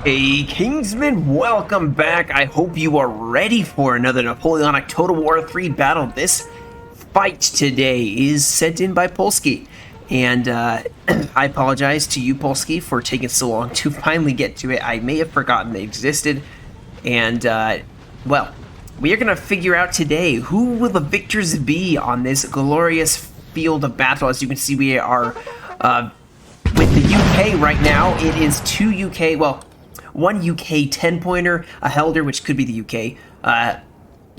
Hey Kingsman, welcome back. I hope you are ready for another Napoleonic Total War 3 battle. This fight today is sent in by Polsky. And I apologize to you, Polsky, for taking so long to finally get to it. I may have forgotten they existed. And, well, we are going to figure out today who will the victors be on this glorious field of battle. As you can see, we are with the UK right now. It is two UK, well, one UK 10-pointer, a Helder, which could be the UK.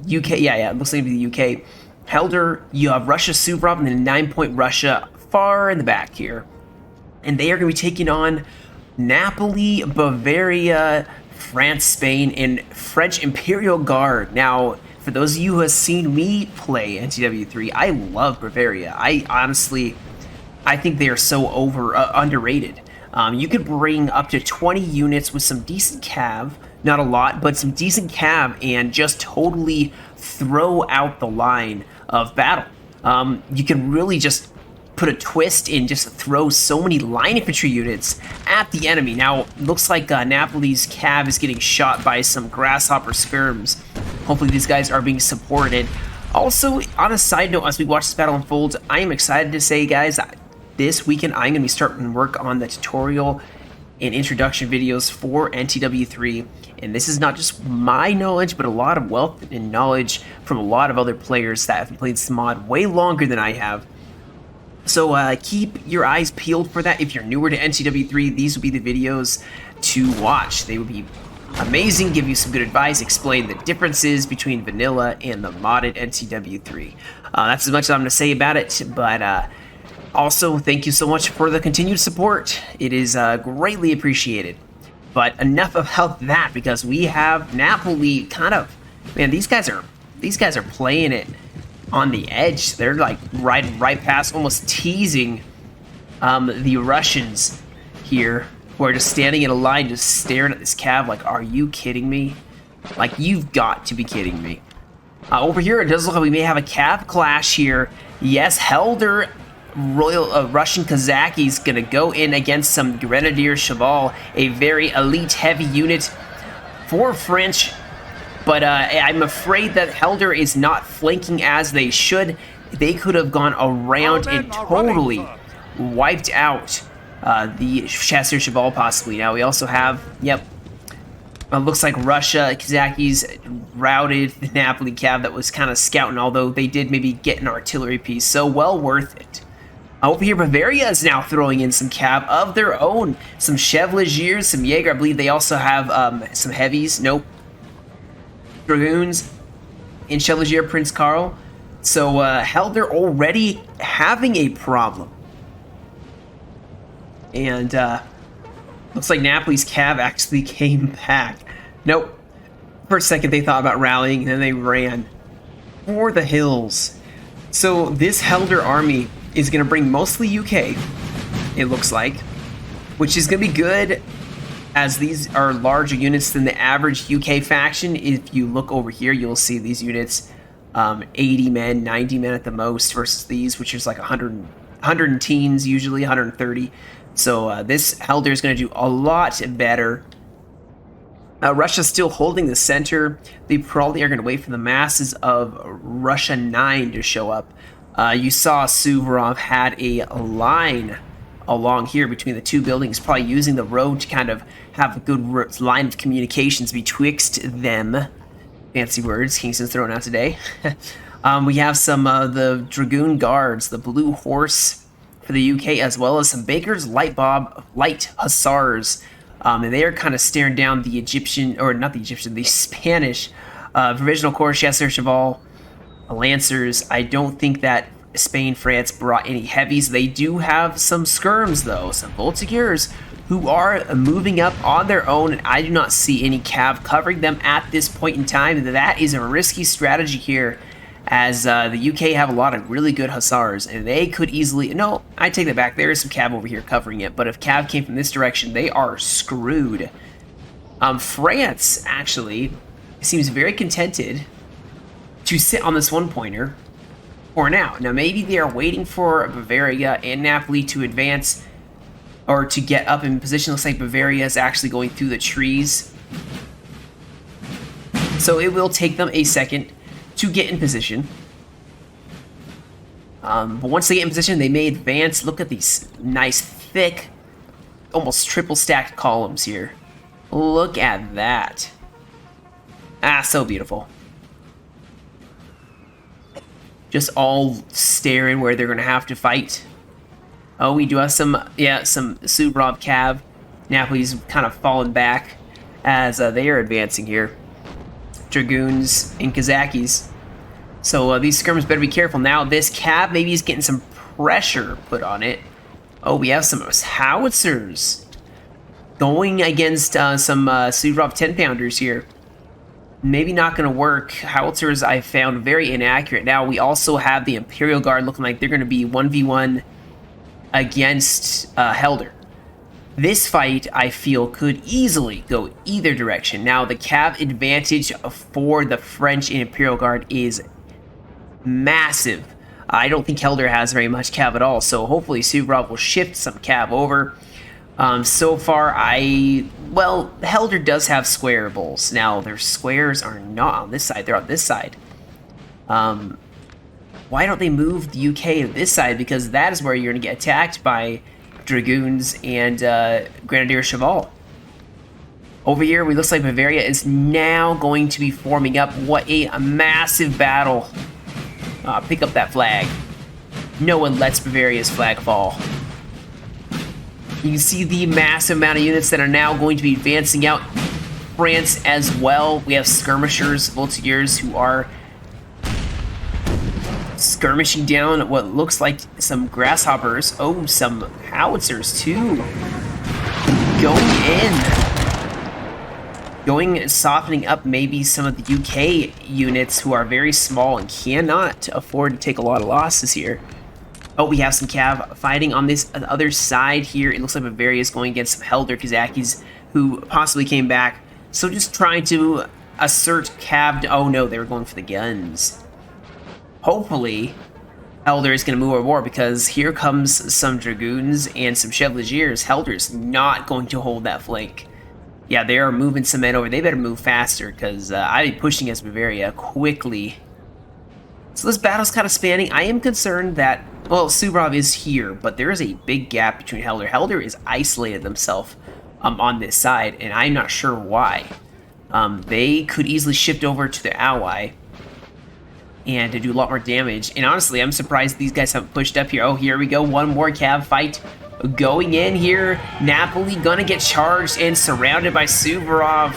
Yeah, it looks like it'd be the UK. Helder, you have Russia Suvorov, and then 9-point Russia far in the back here. And they are going to be taking on Napoli, Bavaria, France, Spain, and French Imperial Guard. Now, for those of you who have seen me play NTW3, I love Bavaria. I think they are so underrated. You could bring up to 20 units with some decent cav, not a lot, but some decent cav, and just totally throw out the line of battle. You can really just put a twist and just throw so many line infantry units at the enemy. Now, looks like Napoli's cav is getting shot by some grasshopper skirms. Hopefully these guys are being supported. Also, on a side note, as we watch this battle unfold, I am excited to say, guys, this weekend I'm going to be starting work on the tutorial and introduction videos for NTW3, and this is not just my knowledge, but a lot of wealth and knowledge from a lot of other players that have played this mod way longer than I have. So keep your eyes peeled for that. If you're newer to NTW3, these will be the videos to watch. They will be amazing, give you some good advice, explain the differences between vanilla and the modded NTW3. That's as much as I'm going to say about it, but also, thank you so much for the continued support. It is greatly appreciated. But enough about that, because we have Napoli kind of, man, these guys are playing it on the edge. They're like right past, almost teasing the Russians here, who are just standing in a line, just staring at this cav like, are you kidding me? Like, you've got to be kidding me. Over here, it does look like we may have a cav clash here. Yes, Helder Russian Kazaki's gonna go in against some Grenadier Cheval, a very elite heavy unit for French, but I'm afraid that Helder is not flanking as they should. They could have gone around and totally wiped out the Chasseur Cheval possibly. Now we also have, looks like Russia, Kazaki's routed the Napoli cav that was kind of scouting, although they did maybe get an artillery piece, so well worth it. Over here, Bavaria is now throwing in some cav of their own. Some Chevaliers, some Jaeger. I believe they also have some heavies. Nope. Dragoons in Chevalier Prince Karl. So, Helder already having a problem. And, looks like Napoli's cav actually came back. Nope. For a second, they thought about rallying, and then they ran for the hills. So, this Helder army is going to bring mostly UK, it looks like, which is going to be good, as these are larger units than the average UK faction. If you look over here, you'll see these units, 80 men, 90 men at the most, versus these, which is like 100 and teens, usually 130. So this Helder is going to do a lot better. Russia's still holding the center. They probably are going to wait for the masses of Russia 9 to show up. You saw Suvorov had a line along here between the two buildings, probably using the road to kind of have a good line of communications betwixt them. Fancy words Kingston's throwing out today. We have some the Dragoon Guards, the Blue Horse for the UK, as well as some Baker's Light Hussars. And they are kind of staring down the Egyptian, or not the Egyptian, the Spanish Provisional Corps, Chasseur Cheval, Lancers. I don't think that Spain, France brought any heavies. They do have some skirms, though, some Voltigeurs, who are moving up on their own, and I do not see any cav covering them at this point in time. That is a risky strategy here, as the UK have a lot of really good hussars, and they could easily... No, I take that back. There is some cav over here covering it, but if cav came from this direction, they are screwed. France, actually, seems very contented to sit on this one-pointer for now. Now, maybe they are waiting for Bavaria and Napoli to advance or to get up in position. Looks like Bavaria is actually going through the trees. So it will take them a second to get in position. But once they get in position, they may advance. Look at these nice, thick, almost triple stacked columns here. Look at that. Ah, so beautiful. Just all staring where they're going to have to fight. Oh, we do have some Suvorov Cav. Napoli's kind of fallen back as they are advancing here. Dragoons and Kazakis. So these skirmers better be careful. Now this Cav maybe is getting some pressure put on it. Oh, we have some howitzers going against some Suvorov 10-pounders here. Maybe not going to work. Howitzers I found very inaccurate. Now we also have the Imperial Guard looking like they're going to be 1v1 against Helder. This fight, I feel, could easily go either direction. Now, the Cav advantage for the French and Imperial Guard is massive. I don't think Helder has very much Cav at all, so hopefully Suvorov will shift some Cav over. So far, Helder does have square bowls. Now, their squares are not on this side, they're on this side. Why don't they move the UK to this side? Because that is where you're going to get attacked by Dragoons and Grenadier Cheval. Over here, it looks like Bavaria is now going to be forming up. What a massive battle. Pick up that flag. No one lets Bavaria's flag fall. You can see the massive amount of units that are now going to be advancing out. France as well. We have skirmishers, voltigeurs, who are skirmishing down what looks like some grasshoppers. Oh, some howitzers too. Softening up maybe some of the UK units who are very small and cannot afford to take a lot of losses here. Oh, we have some Cav fighting on this other side here. It looks like Bavaria is going against some Helder Kazakis who possibly came back. So just trying to assert Cav. Oh no, they were going for the guns. Hopefully, Helder is going to move over more because here comes some Dragoons and some Chevaliers. Helder's not going to hold that flank. Yeah, they are moving some men over. They better move faster because I'd be pushing against Bavaria quickly. So this battle's kind of spanning. I am concerned that, well, Suvorov is here, but there is a big gap between Helder. Helder is isolated themselves on this side, and I'm not sure why. They could easily shift over to their ally and to do a lot more damage. And honestly, I'm surprised these guys haven't pushed up here. Oh, here we go. One more Cav fight going in here. Napoli gonna get charged and surrounded by Suvorov.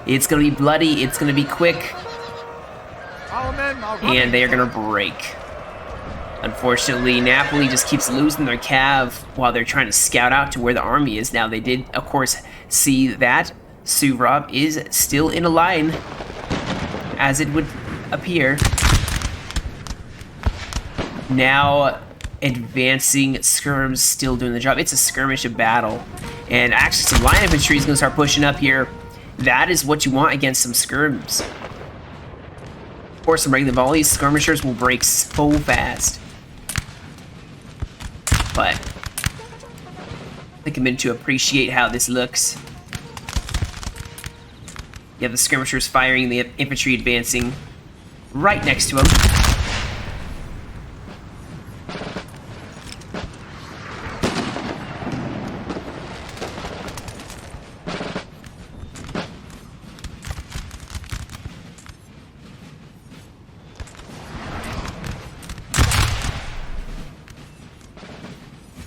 It's gonna be bloody. It's gonna be quick. And they are gonna break. Unfortunately, Napoli just keeps losing their Cav while they're trying to scout out to where the army is. Now, they did, of course, see that Suvorov is still in a line, as it would appear. Now, advancing skirms still doing the job. It's a skirmish of battle. And actually, some line infantry is going to start pushing up here. That is what you want against some skirms. Of course, some regular volleys, skirmishers will break so fast. But I can begin to appreciate how this looks. You have the skirmishers firing, the infantry advancing right next to them.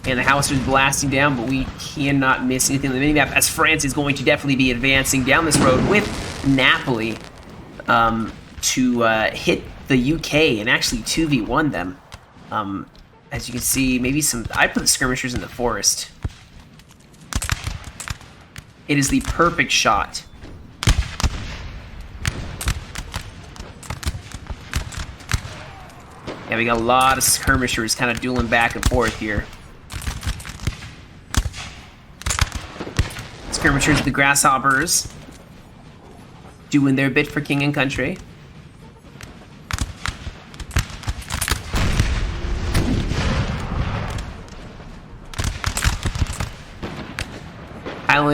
And the house is blasting down, but we cannot miss anything on the minimap, as France is going to definitely be advancing down this road with Napoli to hit the UK and actually 2v1 them. As you can see, maybe some... I put the skirmishers in the forest. It is the perfect shot. Yeah, we got a lot of skirmishers kind of dueling back and forth here. Skirmishers, the grasshoppers, doing their bit for king and country.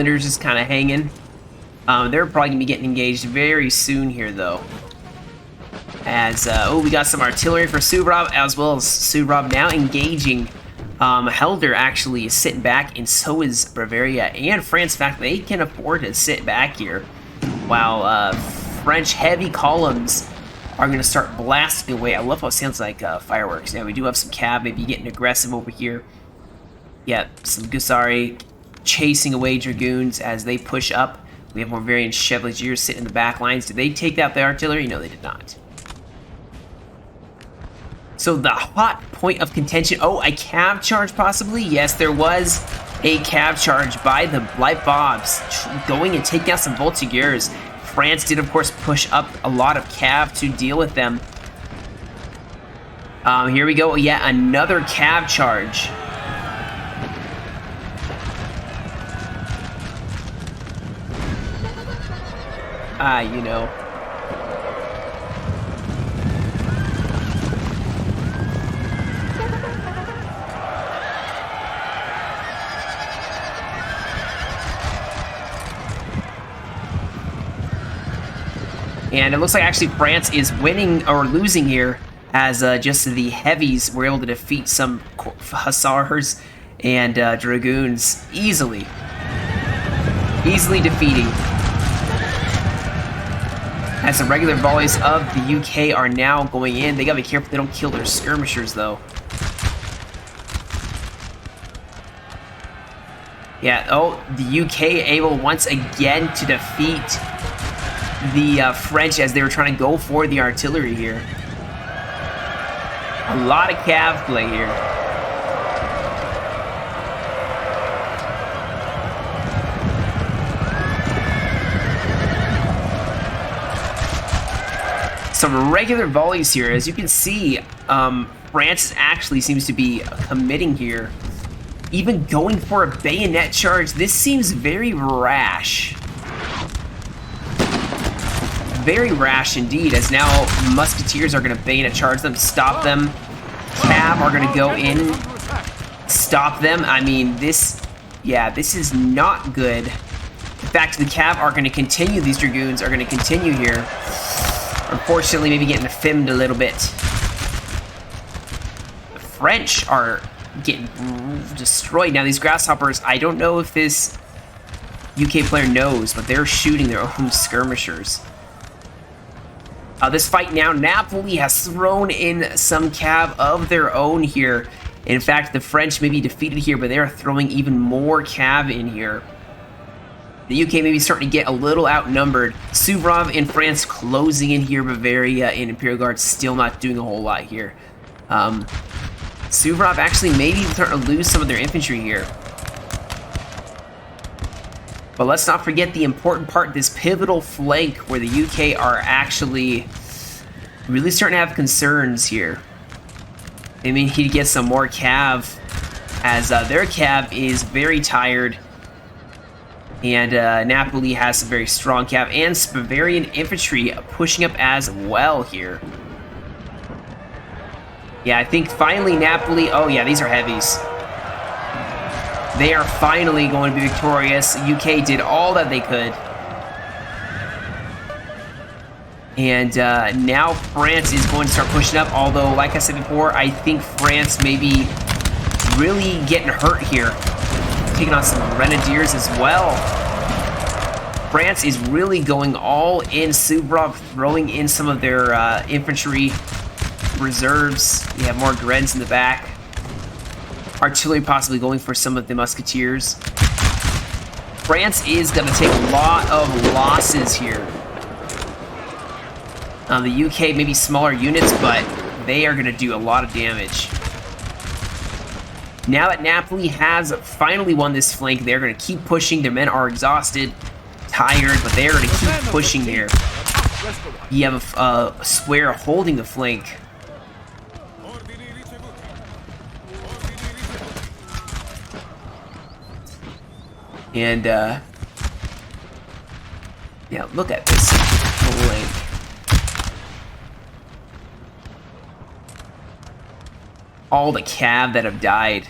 Highlanders just kind of hanging. They're probably going to be getting engaged very soon here, though. As, we got some artillery for Suvorov, as well as Suvorov now engaging. Helder actually is sitting back, and so is Bavaria and France. In fact, they can afford to sit back here, while French heavy columns are going to start blasting away. I love how it sounds like fireworks. Now, we do have some cav maybe getting aggressive over here. Yeah, some Gusari chasing away Dragoons as they push up. We have more variant Chevaliers sitting in the back lines. Did they take out the artillery? No, they did not. So the hot point of contention. Oh, a cav charge possibly? Yes, there was a cav charge by the Light Bobs going and taking out some Voltigeurs. France did, of course, push up a lot of cav to deal with them. Here we go. Yeah, another cav charge. You know. And it looks like actually France is winning or losing here, as just the heavies were able to defeat some hussars and dragoons easily defeating. As the regular volleys of the UK are now going in. They gotta be careful they don't kill their skirmishers, though. Yeah, oh, the UK able once again to defeat the French as they were trying to go for the artillery here. A lot of cav play here. Some regular volleys here. As you can see, France actually seems to be committing here. Even going for a bayonet charge. This seems very rash. Very rash indeed, as now musketeers are going to bayonet charge them, stop them. Cav are going to go in, stop them. I mean, this is not good. In fact, the cav are going to continue. These dragoons are going to continue here. Unfortunately, maybe getting filmed a little bit. The French are getting destroyed. Now, these grasshoppers, I don't know if this UK player knows, but they're shooting their own skirmishers. This fight now, Napoli has thrown in some cav of their own here. In fact, the French may be defeated here, but they are throwing even more cav in here. The UK may be starting to get a little outnumbered. Suvorov and France closing in here. Bavaria and Imperial Guard still not doing a whole lot here. Suvorov actually maybe starting to lose some of their infantry here. But let's not forget the important part, this pivotal flank where the UK are actually really starting to have concerns here. They may need to get some more cav, as their cav is very tired. And Napoli has some very strong cav and Bavarian infantry pushing up as well here. Yeah, I think finally Napoli... Oh yeah, these are heavies. They are finally going to be victorious. UK did all that they could. And now France is going to start pushing up. Although, like I said before, I think France may be really getting hurt here. Taking on some grenadiers as well. France is really going all in. Suvorov throwing in some of their infantry reserves. We have more Grens in the back. Artillery possibly going for some of the musketeers. France is going to take a lot of losses here. The UK maybe smaller units, but they are going to do a lot of damage. Now that Napoli has finally won this flank, they're going to keep pushing. Their men are exhausted, tired, but they're going to keep pushing here. You have a square holding the flank. And, yeah, look at this flank. All the cav that have died.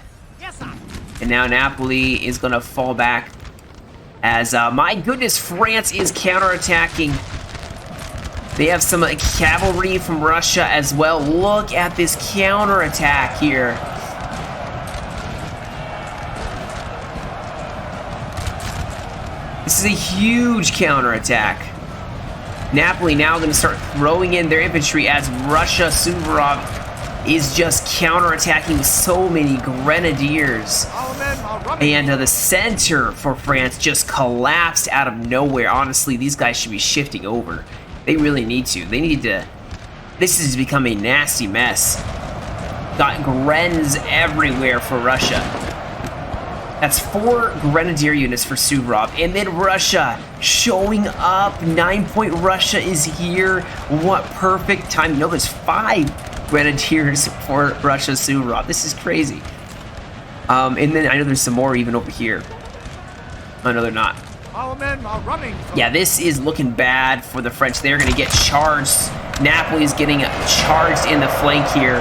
And now Napoli is going to fall back. As, my goodness, France is counterattacking. They have some cavalry from Russia as well. Look at this counterattack here. This is a huge counterattack. Napoli now going to start throwing in their infantry as Russia, Suvorov, is just counterattacking with so many grenadiers. And the center for France just collapsed out of nowhere. Honestly, these guys should be shifting over. They really need to. They need to... This has become a nasty mess. Got Grens everywhere for Russia. That's 4 grenadier units for Suvorov. And then Russia showing up. 9-point Russia is here. What perfect time. No, there's 5 grenadiers for Russia, Suvorov. This is crazy. And then I know there's some more even over here. Oh, no, they're not. Our men are running. Yeah, this is looking bad for the French. They're going to get charged. Napoli is getting charged in the flank here.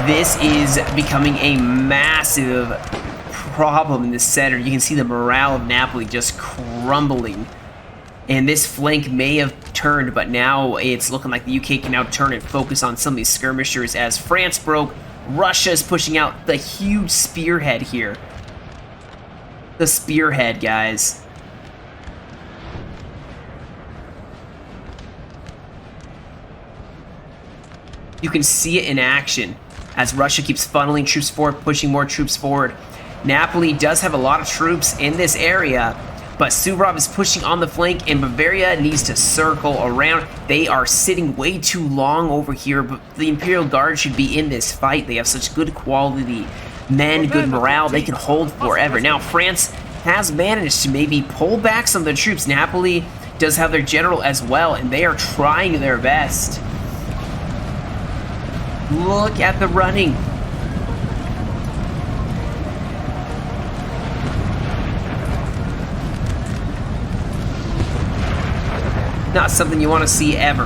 This is becoming a massive problem in the center. You can see the morale of Napoli just crumbling. And this flank may have turned, but now it's looking like the UK can now turn and focus on some of these skirmishers as France broke. Russia is pushing out the huge spearhead here. The spearhead, guys. You can see it in action as Russia keeps funneling troops forward, pushing more troops forward. Napoli does have a lot of troops in this area, but Suvorov is pushing on the flank, and Bavaria needs to circle around. They are sitting way too long over here, but the Imperial Guard should be in this fight. They have such good quality men, good morale. They can hold forever. Now, France has managed to maybe pull back some of the troops. Napoli does have their general as well, and they are trying their best. Look at the running. Not something you want to see ever.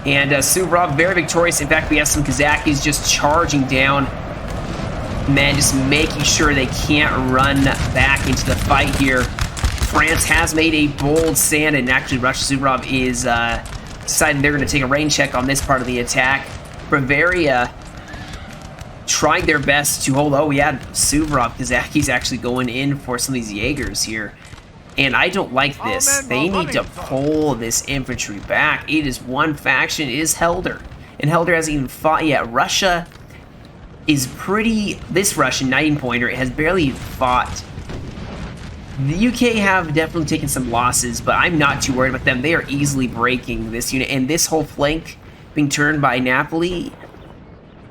And Suvorov very victorious. In fact, we have some Kazakis just charging down. Men just making sure they can't run back into the fight here. France has made a bold stand, and actually Russia Suvorov is deciding they're going to take a rain check on this part of the attack. Bavaria tried their best to hold. Oh, yeah, Suvorov, Kazaki's actually going in for some of these Jaegers here. And I don't like this. They need to pull this infantry back. It is one faction. It is Helder. And Helder hasn't even fought yet. Russia is pretty... This Russian 9-pointer has barely fought. The UK have definitely taken some losses, but I'm not too worried about them. They are easily breaking this unit. And this whole flank being turned by Napoli...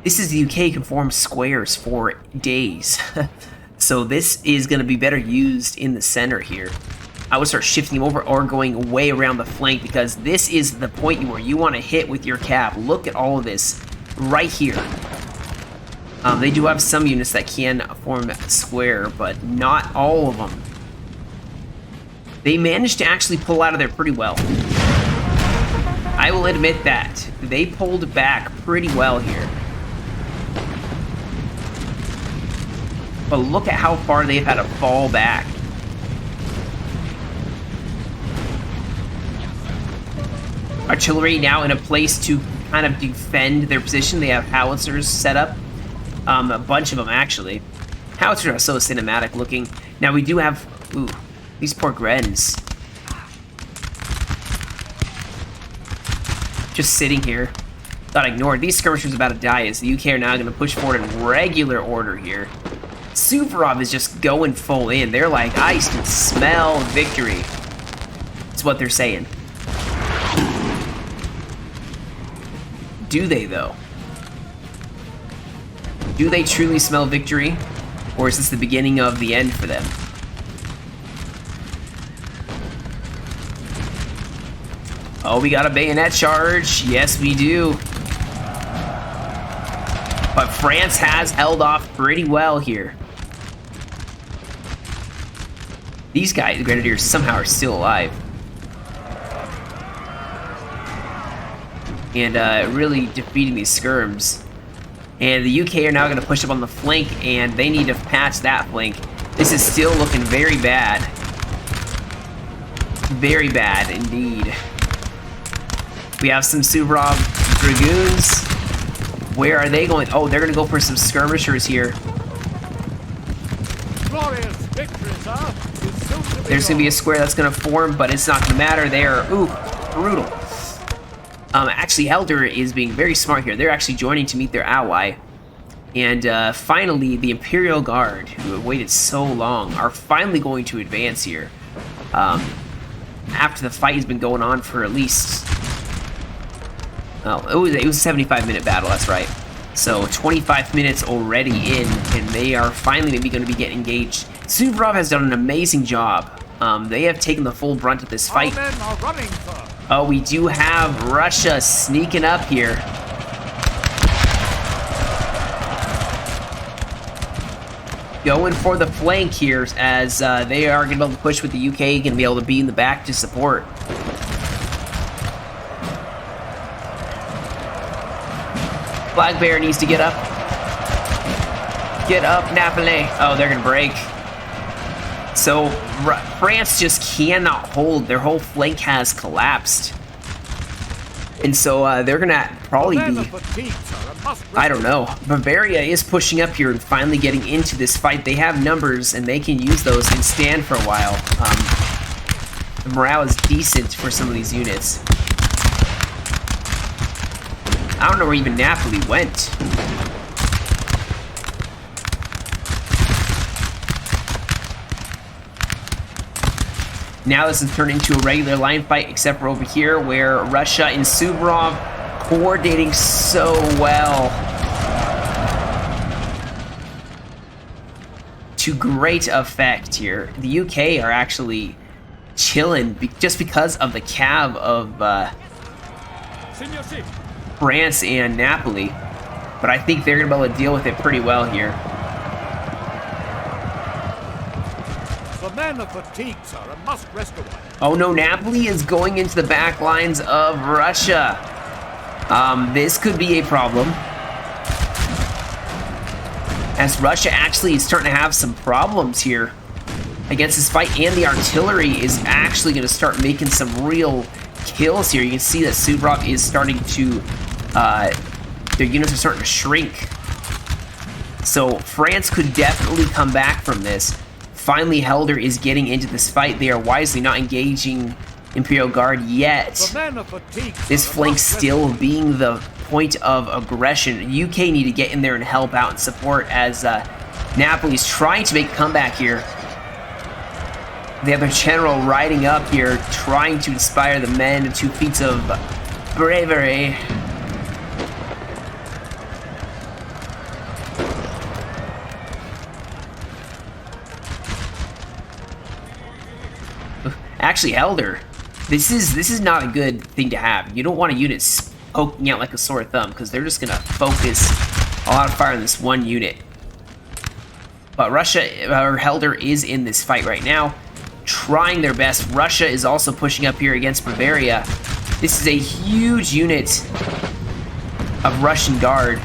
This is the UK can form squares for days. So this is going to be better used in the center here. I would start shifting over or going way around the flank, because this is the point where you want to hit with your cap. Look at all of this right here. They do have some units that can form a square, but not all of them. They managed to actually pull out of there pretty well. I will admit that. They pulled back pretty well here. But look at how far they've had to fall back. Artillery now in a place to kind of defend their position. They have howitzers set up. A bunch of them, actually. Howitzers are so cinematic looking. Now, we do have... Ooh, these poor Grens. Just sitting here. Got ignored. These skirmishers are about to die as the UK are now going to push forward in regular order here. Suvorov is just going full in. They're like, I can smell victory. That's what they're saying. Do they, though? Do they truly smell victory? Or is this the beginning of the end for them? Oh, we got a bayonet charge. Yes, we do. But France has held off pretty well here. These guys, the Grenadiers, somehow are still alive. and really defeating these skirms. And the UK are now going to push up on the flank, and they need to patch that flank. This is still looking very bad. Very bad indeed. We have some Suvorov Dragoons. Where are they going? Oh, they're going to go for some skirmishers here. There's going to be a square that's going to form, but it's not going to matter. They are, ooh, brutal. Actually, Helder is being very smart here. They're actually joining to meet their ally. And finally, the Imperial Guard, who have waited so long, are finally going to advance here. After the fight has been going on for at least... Oh, it was a 75-minute battle, that's right. So 25 minutes already in, and they are finally maybe going to be getting engaged. Suvorov has done an amazing job. They have taken the full brunt of this fight. Oh, we do have Russia sneaking up here. Going for the flank here, as they are going to be able to push with the UK, going to be able to be in the back to support. Flag Bearer needs to get up. Get up, Napoleonic. Oh, they're going to break. So, France just cannot hold. Their whole flank has collapsed. And so, they're going to probably be... I don't know. Bavaria is pushing up here and finally getting into this fight. They have numbers, and they can use those and stand for a while. The morale is decent for some of these units. I don't know where even Napoli went. Now this has turned into a regular line fight, except for over here, where Russia and Suvorov coordinating so well. To great effect here. The UK are actually chilling just because of the cav of France and Napoli. But I think they're going to be able to deal with it pretty well here. The men are fatigued, sir, and must rest a while. Oh no, Napoli is going into the back lines of Russia. This could be a problem. As Russia actually is starting to have some problems here against this fight, and the artillery is actually going to start making some real kills here. You can see that Suvorov is starting to, their units are starting to shrink. So France could definitely come back from this. Finally, Helder is getting into this fight. They are wisely not engaging Imperial Guard yet. This flank still being the point of aggression. UK need to get in there and help out and support as Napoli's trying to make a comeback here. They have their general riding up here, trying to inspire the men to feats of bravery. Actually, Helder, this is not a good thing to have. You don't want a unit poking out like a sore thumb, because they're just going to focus a lot of fire on this one unit. But Russia, or Helder, is in this fight right now, trying their best. Russia is also pushing up here against Bavaria. This is a huge unit of Russian Guard.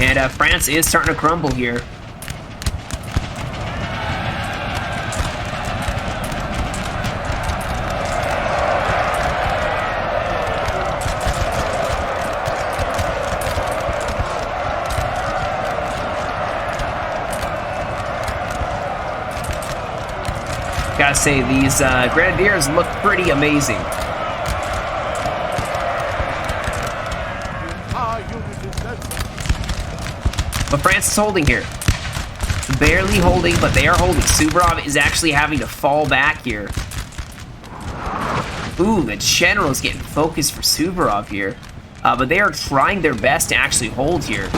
And France is starting to crumble here. Gotta say, these grenadiers look pretty amazing. But France is holding here. Barely holding, but they are holding. Suvorov is actually having to fall back here. Ooh, the general is getting focused for Suvorov here. But they are trying their best to actually hold here.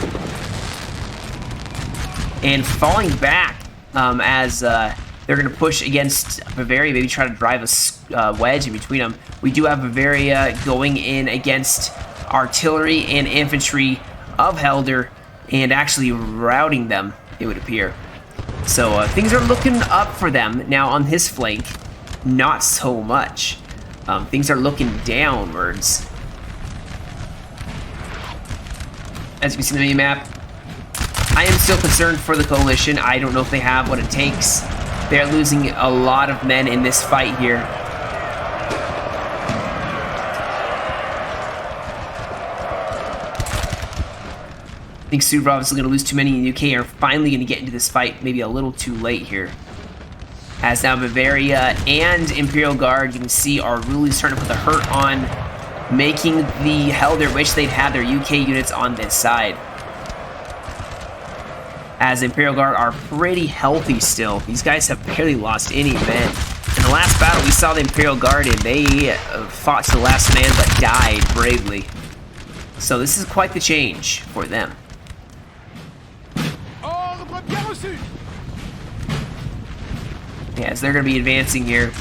And falling back as they're going to push against Bavaria, maybe try to drive a wedge in between them. We do have Bavaria going in against artillery and infantry of Helder and actually routing them, it would appear. So things are looking up for them. Now on his flank, not so much. Things are looking downwards. As you can see on the map, I am still concerned for the coalition. I don't know if they have what it takes. They're losing a lot of men in this fight here. I think Suvorov is going to lose too many in the UK, are finally going to get into this fight maybe a little too late here. As now Bavaria and Imperial Guard, you can see, are really starting to put the hurt on, making the Helder wish they'd had their UK units on this side. As Imperial Guard are pretty healthy still. These guys have barely lost any men. In the last battle, we saw the Imperial Guard, and they fought to the last man, but died bravely. So this is quite the change for them. Yeah, as they're going to be advancing here.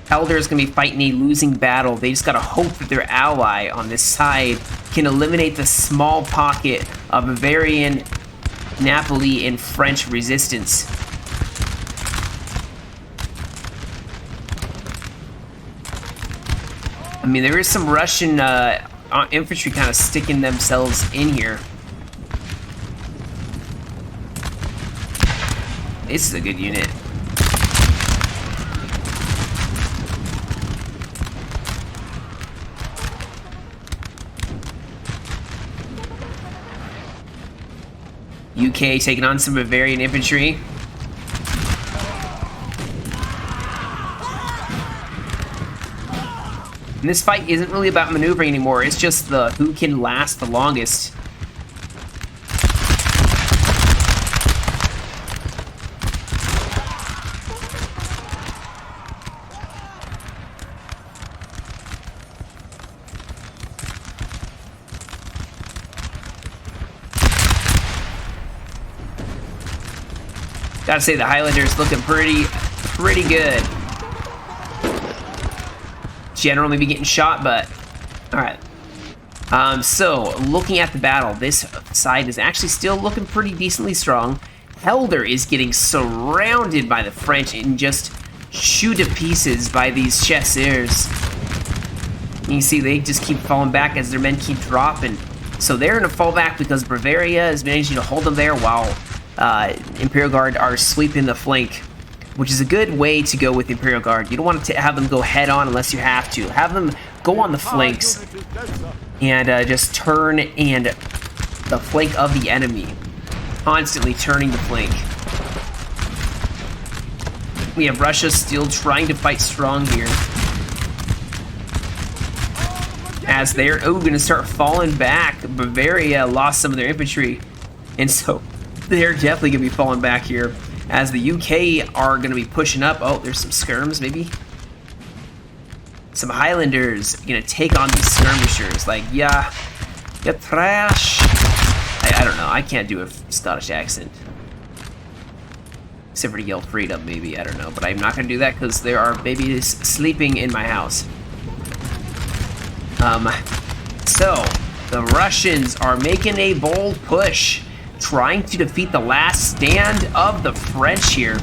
Helder is going to be fighting a losing battle. They just got to hope that their ally on this side can eliminate the small pocket of Bavarian, Napoli, and French resistance. I mean, there is some Russian infantry kind of sticking themselves in here. This is a good unit. UK taking on some Bavarian infantry. And this fight isn't really about maneuvering anymore, it's just the who can last the longest. Gotta say, the Highlanders looking pretty good. General maybe getting shot, but alright. So, looking at the battle, this side is actually still looking pretty decently strong. Helder is getting surrounded by the French and just chewed to pieces by these chasseurs. You can see they just keep falling back as their men keep dropping. So they're going to fall back because Bavaria is managing to hold them there while Imperial Guard are sweeping the flank, which is a good way to go with Imperial Guard. You don't want to have them go head on unless you have to. Have them go on the flanks and just turn and the flank of the enemy. Constantly turning the flank. We have Russia still trying to fight strong here. As they're going to start falling back. Bavaria lost some of their infantry. And so they're definitely going to be falling back here. As the UK are going to be pushing up. Oh, there's some skirms maybe. Some Highlanders going to take on these skirmishers. Like, yeah, get trash. I don't know. I can't do a Scottish accent. Except for to yell freedom, maybe. I don't know. But I'm not going to do that because there are babies sleeping in my house. So, the Russians are making a bold push, trying to defeat the last stand of the French here.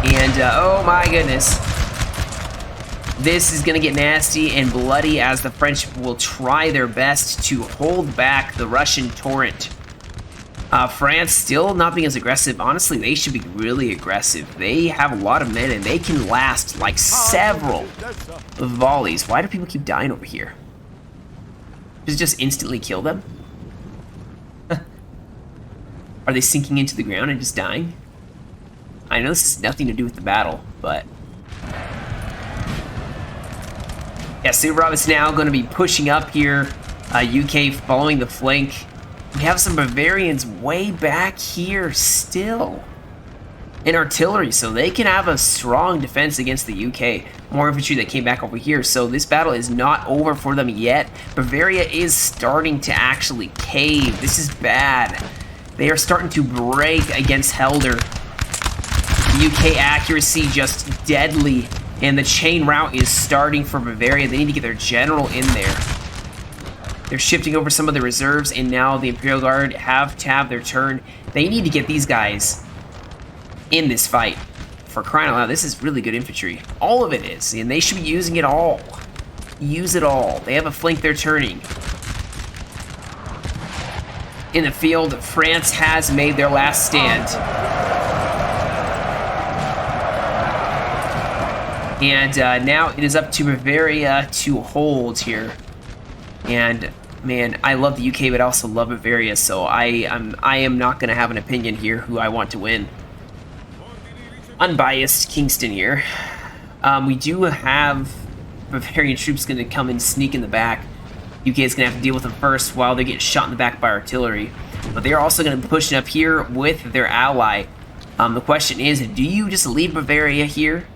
And, oh my goodness. This is going to get nasty and bloody as the French will try their best to hold back the Russian torrent. France still not being as aggressive. Honestly, they should be really aggressive. They have a lot of men and they can last like several volleys. Why do people keep dying over here? Does it just instantly kill them? Are they sinking into the ground and just dying? I know this has nothing to do with the battle, but... yeah, Suvorov is now going to be pushing up here. UK following the flank. We have some Bavarians way back here still. In artillery, so they can have a strong defense against the UK. More infantry that came back over here, so this battle is not over for them yet. Bavaria is starting to actually cave. This is bad. They are starting to break against Helder. UK accuracy just deadly And the chain route is starting for Bavaria. They need to get their general in there. They're shifting over some of the reserves, and now the Imperial Guard have to have their turn. They need to get these guys in this fight. For crying out loud, this is really good infantry. All of it is, and they should be using it all. Use it all. They have a flank they're turning. In the field, France has made their last stand. And now it is up to Bavaria to hold here. And man, I love the UK, but I also love Bavaria, so I am not going to have an opinion here who I want to win. Unbiased Kingston here. We do have Bavarian troops going to come and sneak in the back. UK is going to have to deal with them first while they get shot in the back by artillery. But they're also going to be pushing up here with their ally. The question is, do you just leave Bavaria here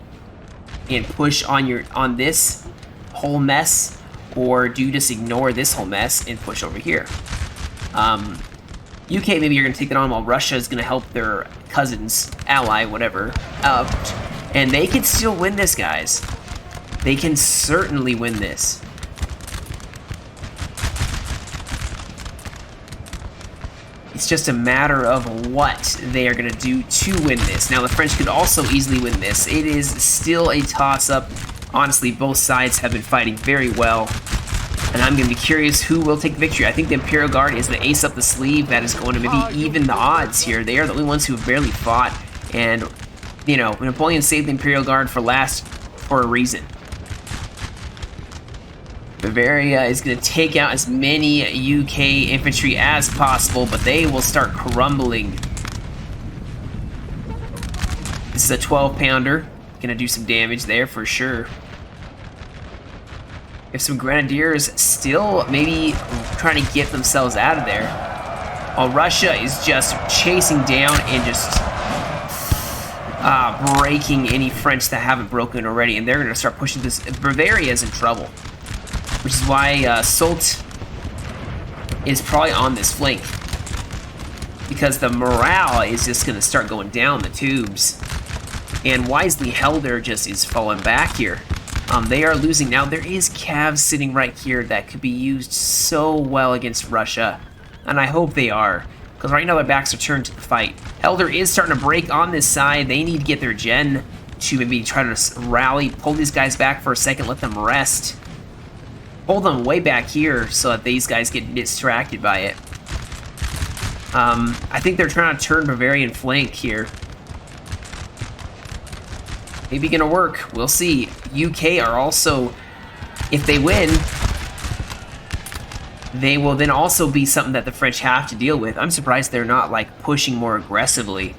and push on this whole mess? Or do you just ignore this whole mess and push over here? UK, maybe you're going to take that on while Russia is going to help their cousins, ally, whatever, out. And they can still win this, guys. They can certainly win this. It's just a matter of what they are going to do to win this. Now, the French could also easily win this. It is still a toss-up. Honestly, both sides have been fighting very well. And I'm going to be curious who will take the victory. I think the Imperial Guard is the ace up the sleeve that is going to maybe even the odds here. They are the only ones who have barely fought. And, you know, Napoleon saved the Imperial Guard for last for a reason. Bavaria is going to take out as many UK infantry as possible, but they will start crumbling. This is a 12-pounder. Going to do some damage there for sure. If some grenadiers still maybe trying to get themselves out of there, while Russia is just chasing down and just breaking any French that haven't broken already, and they're going to start pushing this. Bavaria is in trouble, which is why Soult is probably on this flank, because the morale is just going to start going down the tubes. And wisely, Helder just is falling back here. They are losing now. There is Cavs sitting right here that could be used so well against Russia. And I hope they are, because right now their backs are turned to the fight. Helder is starting to break on this side. They need to get their gen to maybe try to rally, pull these guys back for a second, let them rest. Pull them way back here so that these guys get distracted by it. I think they're trying to turn Bavarian flank here. Maybe gonna work. We'll see. UK are also, if they win, they will then also be something that the French have to deal with. I'm surprised they're not like pushing more aggressively.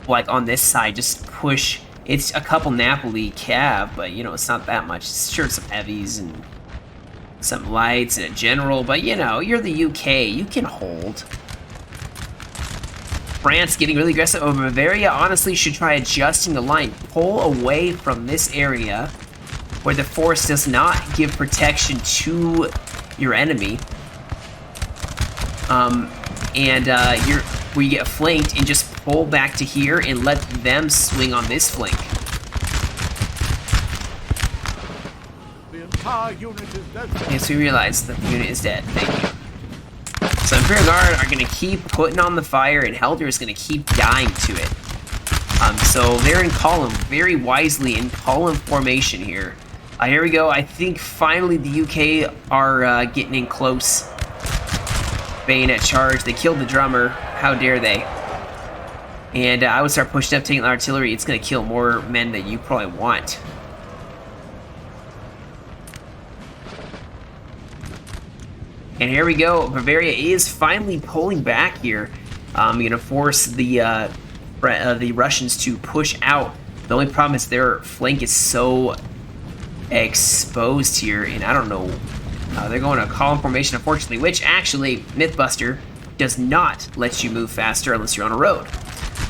Like on this side, just push. It's a couple Napoli cav, but you know, it's not that much. Sure, some heavies and some lights and a general, but you know, you're the UK, you can hold. France getting really aggressive over Bavaria. Honestly, should try adjusting the line. Pull away from this area where the force does not give protection to your enemy. Where you get flanked, and just pull back to here and let them swing on this flank. The entire unit is dead. Yes, we realize that the unit is dead. Thank you. So Imperial Guard are going to keep putting on the fire, and Helder is going to keep dying to it. So they're in column, very wisely in column formation here. Here we go. I think finally the UK are getting in close. Bayonet charge. They killed the drummer. How dare they? And I would start pushing up, taking the artillery. It's going to kill more men than you probably want. And here we go. Bavaria is finally pulling back here. I'm going to force the Russians to push out. The only problem is their flank is so exposed here, and I don't know. They're going to column formation, unfortunately, which actually, Mythbuster does not let you move faster unless you're on a road.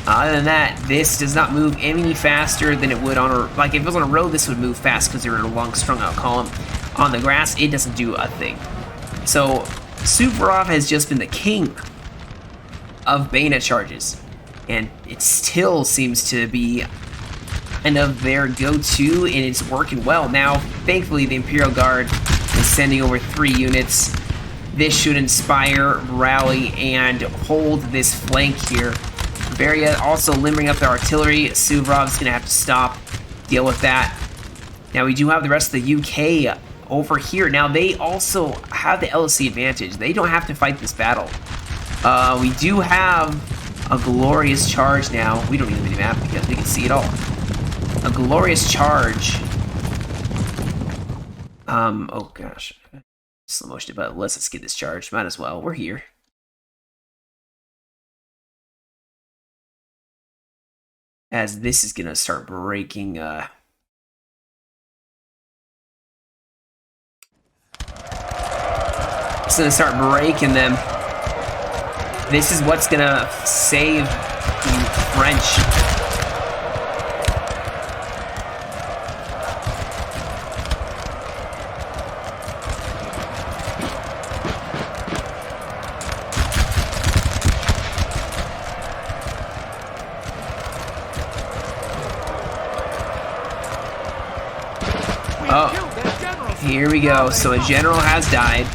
Other than that, this does not move any faster than it would on a... Like, if it was on a road, this would move fast because they're in a long, strung-out column. On the grass, it doesn't do a thing. So, Suvorov has just been the king of bayonet charges, and it still seems to be kind of their go-to, and it's working well. Now, thankfully, the Imperial Guard is sending over 3 units. This should inspire, rally, and hold this flank here. Bavaria also limbering up their artillery. Suvrov's going to have to stop, deal with that. Now, we do have the rest of the UK over here. Now, they also have the LOC advantage. They don't have to fight this battle. We do have a glorious charge now. We don't need the map because we can see it all. A glorious charge. Oh gosh. Slow motion, but let's get this charge. Might as well. We're here. As this is gonna start breaking, it's gonna start breaking them. This is what's gonna save the French. Here we go. So a general has died.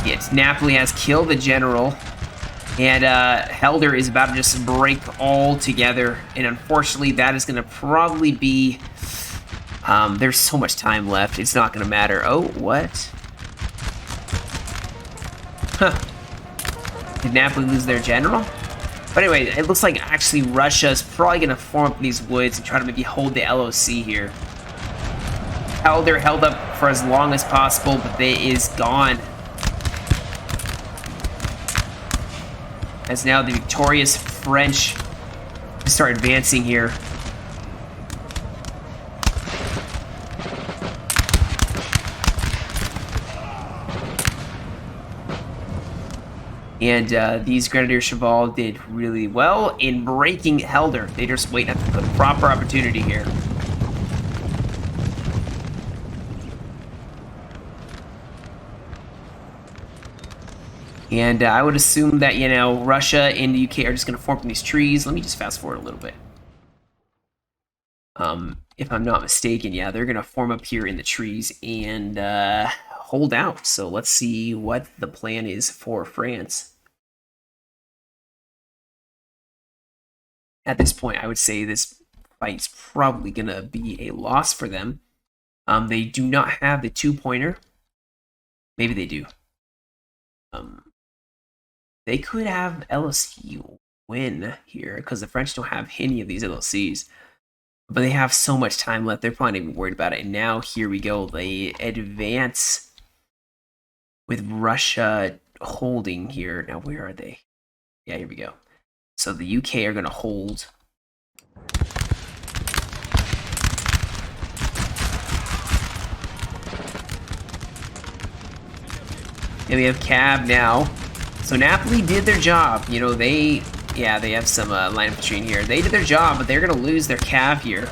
Yes, Napoli has killed the general. And Helder is about to just break all together. And unfortunately, that is going to probably be... there's so much time left. It's not going to matter. Oh, what? Huh. Did Napoli lose their general? But anyway, it looks like actually Russia's probably going to form up in these woods and try to maybe hold the LOC here. Helder held up for as long as possible, but they is gone. As now the victorious French start advancing here. And these Grenadier Cheval did really well in breaking Helder. They just wait at the proper opportunity here. And I would assume that, you know, Russia and the UK are just going to form from these trees. Let me just fast forward a little bit. If I'm not mistaken, yeah, they're going to form up here in the trees and hold out. So let's see what the plan is for France. At this point, I would say this fight's probably going to be a loss for them. They do not have the 2-pointer. Maybe they do. They could have LOC win here because the French don't have any of these LOCs. But they have so much time left, they're probably not even worried about it. And now, here we go. They advance with Russia holding here. Now, where are they? Yeah, here we go. So the UK are going to hold. And we have Cab now. So Napoli did their job. You know, they have some line infantry in here. They did their job, but they're going to lose their cav here.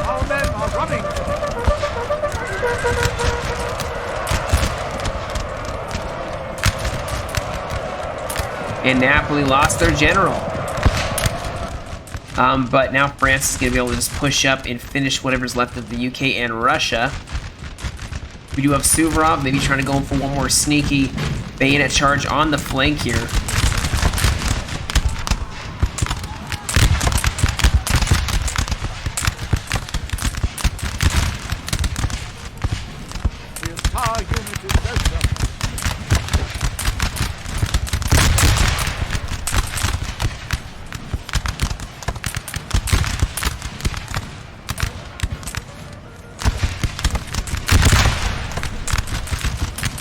Our men are running. And Napoli lost their general. But now France is going to be able to just push up and finish whatever's left of the UK and Russia. We do have Suvorov, maybe trying to go in for one more sneaky bayonet charge on the flank here. The entire unit is dead.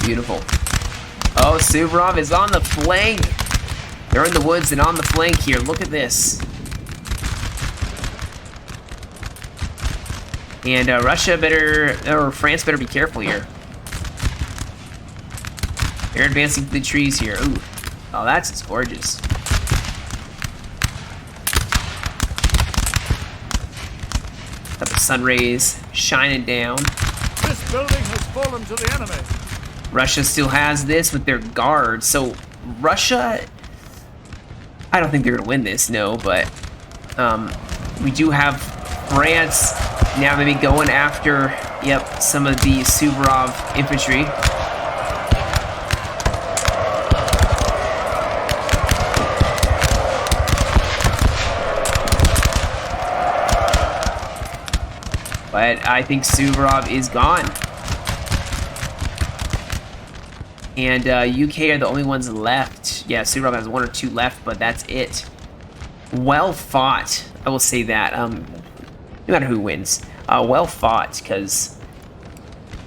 Beautiful. Oh, Suvorov is on the flank. They're in the woods and on the flank here. Look at this. And Russia better, or France better be careful here. They're advancing through the trees here. Ooh. Oh, that's just gorgeous. Got the sun rays shining down. This building has fallen to the enemy. Russia still has this with their guards. So Russia I don't think they're gonna win this, no, but we do have France now maybe going after, yep, some of the Suvorov infantry. But I think Suvorov is gone. And UK are the only ones left. Yeah, Suvorov has 1 or 2 left, but that's it. Well fought. I will say that. No matter who wins. Well fought, because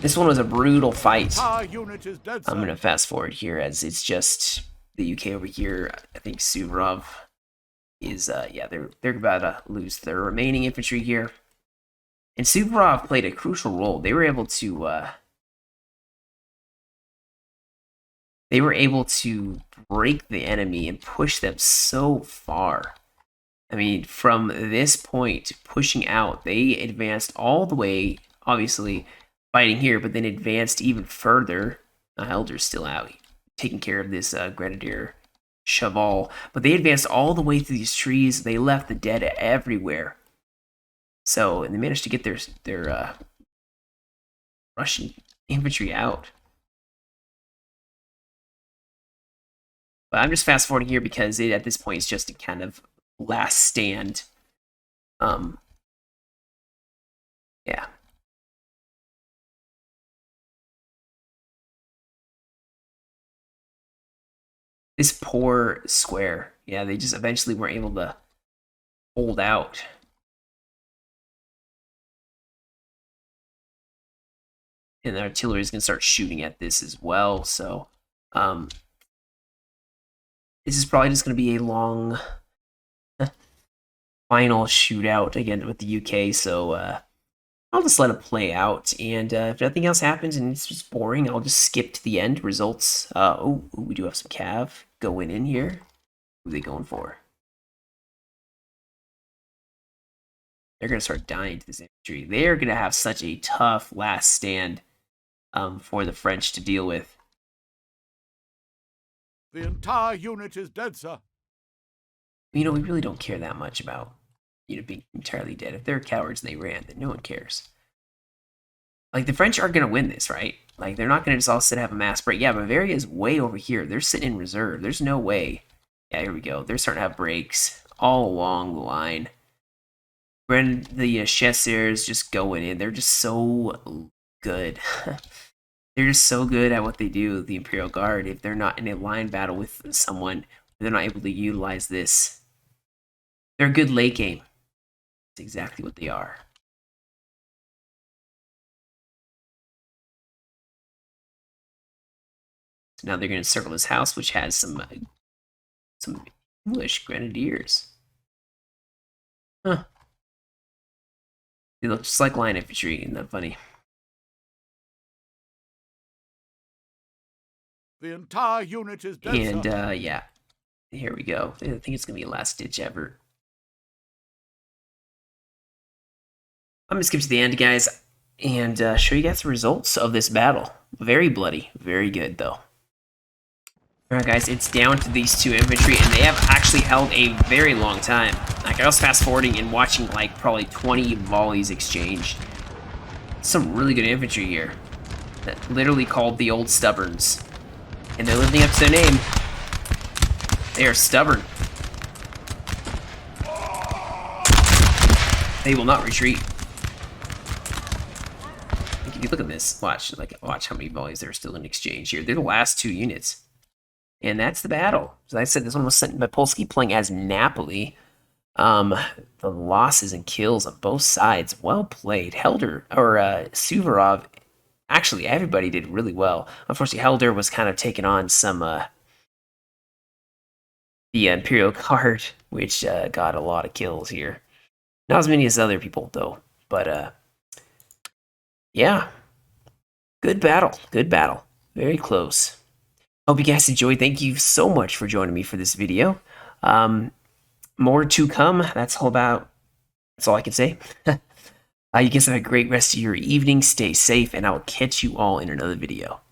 this one was a brutal fight. I'm going to fast forward here, as it's just the UK over here. I think Suvorov is, yeah, they're about to lose their remaining infantry here. And Suvorov played a crucial role. They were able to break the enemy and push them so far. I mean, from this point, pushing out, they advanced all the way, obviously, fighting here, but then advanced even further. Helder's still out, taking care of this grenadier Cheval. But they advanced all the way through these trees. They left the dead everywhere. So, and they managed to get their Russian infantry out. But I'm just fast forwarding here because at this point it's just a kind of last stand. Yeah. This poor square. Yeah, they just eventually were able to hold out. And the artillery is going to start shooting at this as well. So, this is probably just going to be a long final shootout again with the UK. So, I'll just let it play out. And if nothing else happens and it's just boring, I'll just skip to the end results. Oh, we do have some cav going in here. Who are they going for? They're going to start dying to this infantry. They're going to have such a tough last stand for the French to deal with. The entire unit is dead, sir. You know, we really don't care that much about, you know, being entirely dead. If they're cowards and they ran, then no one cares. Like, the French are going to win this, right? Like, they're not going to just all sit and have a mass break. Yeah, Bavaria is way over here. They're sitting in reserve. There's no way. Yeah, here we go. They're starting to have breaks all along the line. When the Chasseurs just going in. They're just so good. They're just so good at what they do, the Imperial Guard. If they're not in a line battle with someone, they're not able to utilize this. They're a good late game. That's exactly what they are. So now they're going to circle this house, which has some English grenadiers. Huh. They look just like line infantry. Isn't that funny? The entire unit is dead, And, sir. yeah. Here we go. I think it's going to be a last-ditch effort. I'm going to skip to the end, guys, and show you guys the results of this battle. Very bloody. Very good, though. Alright, guys, it's down to these two infantry, and they have actually held a very long time. Like, I was fast-forwarding and watching, like, probably 20 volleys exchanged. Some really good infantry here. That literally called the Old Stubborns. And they're living up to their name. They are stubborn. They will not retreat. Like, if you look at this, watch how many volleys there are still in exchange here. They're the last 2 units. And that's the battle. As I said, this one was sent by Polski playing as Napoli. The losses and kills on both sides, well played. Helder, or Suvorov, actually, everybody did really well. Unfortunately, Helder was kind of taking on some, the Imperial Guard, which got a lot of kills here. Not as many as other people, though. But, yeah. Good battle. Good battle. Very close. Hope you guys enjoyed. Thank you so much for joining me for this video. More to come. That's all I can say. You guys have a great rest of your evening. Stay safe, and I will catch you all in another video.